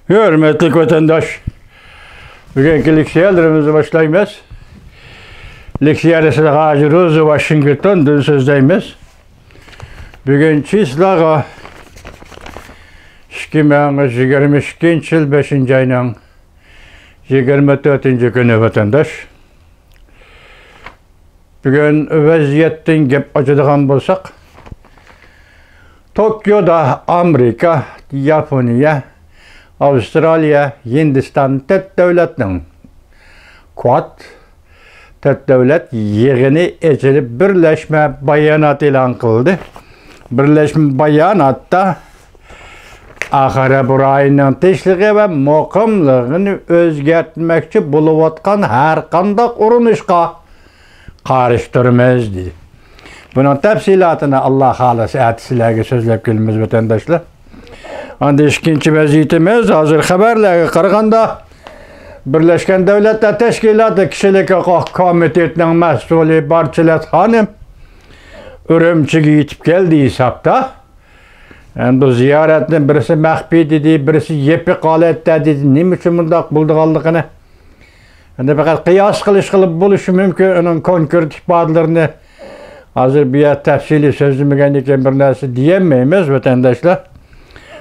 Hürmetli vatandaş, bugünkü leksiyalarımızı başlayımız. Leksiyarısı Hacı Washington'dan sözdeyimiz. Bugün çizlağa 2022 yıl 5. ayının 24. günü vatandaş. Bugün vaziyetten gep açıdığan bolsak, Tokyo'da Amerika, Japonya, Avustralya, Hindistan tet devletinin Quad tet devlet yığını eçilip birleşme bayanat ilan kıldı. Birleşme bayanatta ahara burayının teşliği ve muqimliğini özgertmekçi buluvatkan her kandak urunuşka karıştırmaz dedi. Bunun tefsilatını Allah halası etisilerge sözlep gelimiz vatandaşlar. Anda ikinci vaziyetimiz hazır haberlerge qaraganda Birleşken Devletler Teşkilatı Kişilik Hüquq Komitetinin mesulü Barçilet Hanım Ürümçi'ye yetip geldi hesapta. Yani bu ziyaretin birisi mehbi dedi, birisi yepi qalet dedi. Ne için bundak bulduğallıqını? Yani fakat kıyas kılıp buluşu mümkün. Onun konkret ifadelerini hazır bir tefsili sözlümügenliken bir nesi diyemeyimiz vatandaşlar.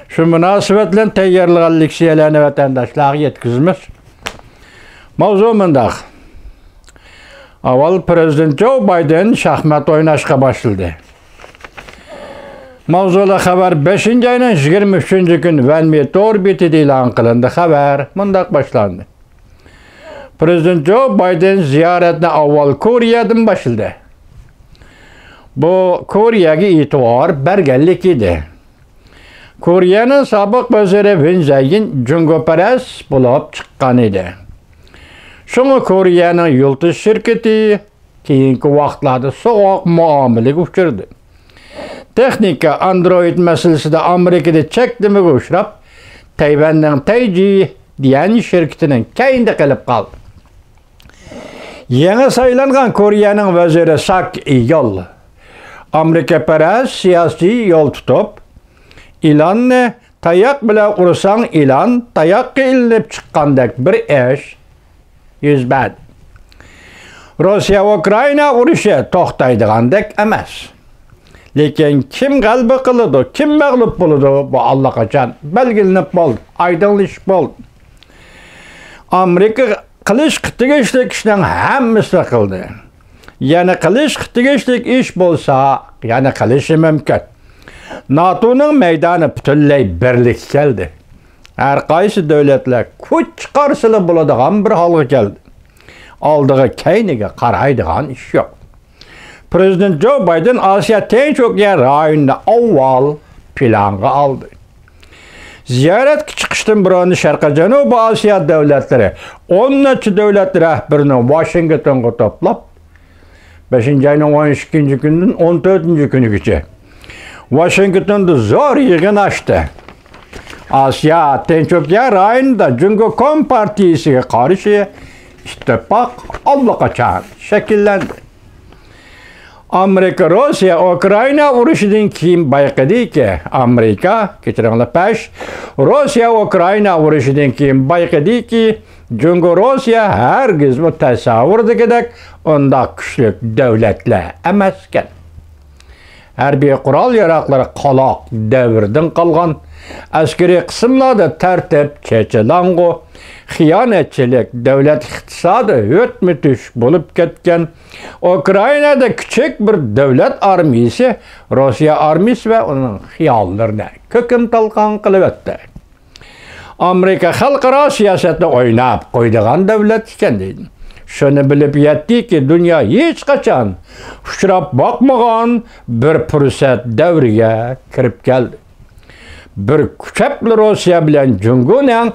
Şu münasebetle teyyarlığı leksiyelerini vatandaşlar yetkizimiz. Mavzumundaq. Aval Prezident Joe Biden şahmat oynaşqa başladı. Mavzula haber 5. ayının 23. gün Velmiyet orbiti ilan kılındı. Haber mundaq başlandı. Prezident Joe Biden ziyaretine avval Kore'den başladı. Bu Kore'ye itibar bergellik idi. Kore'nin sabık vaziri Moon Jae-in Jungoperest bulup çıqqan idi. Şunu Kore'nin yıldız şirketi keyinki vaqtlarda soğuk muameleге uçurdu. Texnika Android meselesinde Amerika'da çekdimi uçrap, Tayvan'ın Taiji diyen şirketinin keyinde kalıp kaldı. Yeni sayılanan Kore'nin vaziri Sak Yol, Amerika perest siyasi yol tutup, ilanını tayak bile ursan ilan, tayak ilinip çıkkandek bir eş yüzbed. Rusya-Ukrayna uruşu toxtaydıgandek emas. Lekin kim qalbi qılıdı, kim mağlup buludu bu allaqaçan belgilenip boldu, aydınlaşıp boldu. Amerika qilish qıtıgeçlik işten hemmisi qıldı. Yani qilish qıtıgeçlik iş bolsa, yani qilishi mümkün. NATO'nun meydanı bütünley birlik geldi. Her qaysı devletler kuch qarsılı buladigan bir halga geldi. Aldığı keyniga qaraydigan iş yok. Prezident Joe Biden Asya en çok yer rayonunda avval planga aldı. Ziyaret çıkıştın buranı Şarkı Janubi Asya devletleri, 10 devlet rehberini Washington'a toplap 5. ayının 12. günün 14. günü geçe Washington'da zor yığın açtı. Asya en çok yer rayonunda Jungo Kompartiyasiga karşı ittifak allaqaçan şekillendi. Amerika, Rusya, Ukrayna uruşudan keyin bayqadi ki Amerika, kechiranglar pesh, Rusya, Ukrayna uruşudan keyin bayqadi ki Jungo Rusya hergiz bu tasavvurdagidek unda kuchli davlatlar emaskan. Harbiy qurol yaroqlari qaloq davrdan qolgan, askeri qismlarda tartib, chechelangu, xiyanetçilik, devlet iqtisadi ötmütüş bulup ketken, Ukrayna'da küçük bir devlet armiyası, Rusya armiyası ve onun xiyallarına köküm talqan qılıp etdi. Amerika xalqaro siyasatda oynap qo'ydigan devlet ekan deydi. Şunu bilip yetti ki dünya hiç kaçan uçurap bakmagan bir fırsat devriye kirip geldi. Bir küçükli Rusya bilen Jungo'nun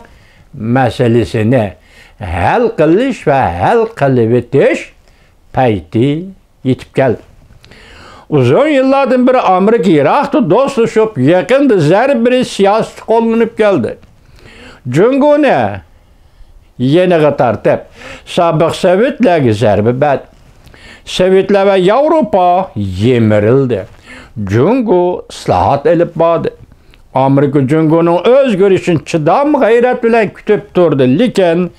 meselesini hal qilish ve hal qilib etish payti yetip geldi. Uzun yıllardan beri Amerika Irak'ta dostlaşıp yakında zar bir siyaset kollanıp geldi. Jungo'nu yeni tartib sabık Sovetlerge zarbi bad. Sovetler ve Avrupa yemirildi. Jungo islahat elip bağdı. Amerika Jungo'nun özgörüşün çıdam gayret bilen kütüp durdu. Lekin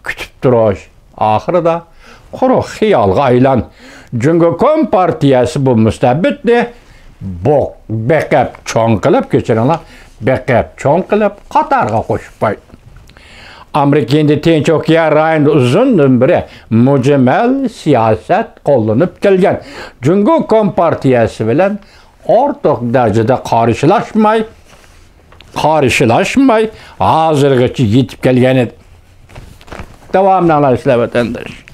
kütüp duruş. Ahırda kuru hiyalga aylan. Jungo Kompartiyası bu müstebitni bu bekep çoğun kılıp geçirenler. Bekep çoğun kılıp Katarga koşup bay. Amerika'nda Tinch Okean rayonunda uzun bir mücemmel siyaset kullanıp gelgen. Jungo Kompartiyası bilen ortak derecede karşılaşmay hazırgıçı yetip gelgeni. Devamlı anlaşılır vatandaş.